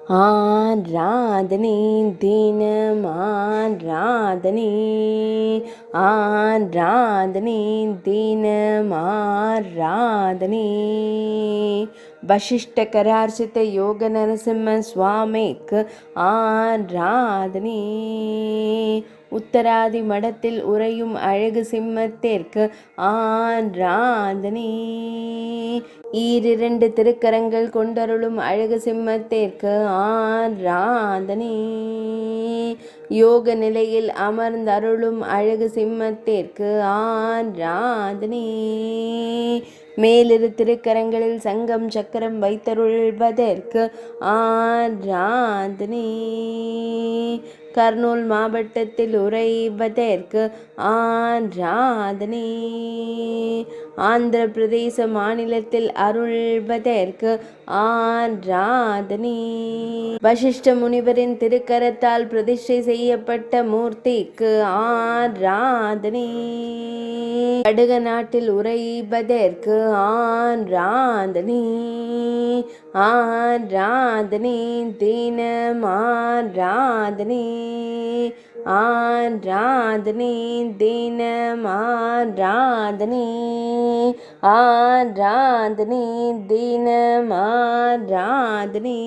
ஆராதனை தினம் ஆராதனை, ஆராதனை தினம் ஆராதனை. வசிஷ்ட கரார்ச்சித யோக நரசிம்ம சுவாமிக்கு ஆராதனை. உத்தராதி மடத்தில் உறையும் அழகு சிம்மத்திற்கு ஆராதனை. ஈரிரண்டு திருக்கரங்கள் கொண்டருளும் அழகு சிம்மத்திற்கு ஆராதனை. யோக நிலையில் அமர்ந்தருளும் அழகு சிம்மத்திற்கு ஆராதனை. மேலிரு திருக்கரங்களில் சங்கம் சக்கரம் வைத்தருள்வதற்கு ஆராதனை. கர்னூல் மாவட்டத்தில் உறைவதற்கு ஆராதனை. ஆந்திர பிரதேச மாநிலத்தில் அருள்வதற்கு ஆராதனை. வசிஷ்ட முனிவரின் திருக்கரத்தால் பிரதிஷ்டை செய்யப்பட்ட மூர்த்திக்கு ஆராதனை. கடுக நாட்டில் உறைவதற்கு ஆராதனை. ஆராதனை தினம் ஆராதனை. ஆராதனை தினம் ஆராதனை. ஆராதனை தினம் ஆராதனை.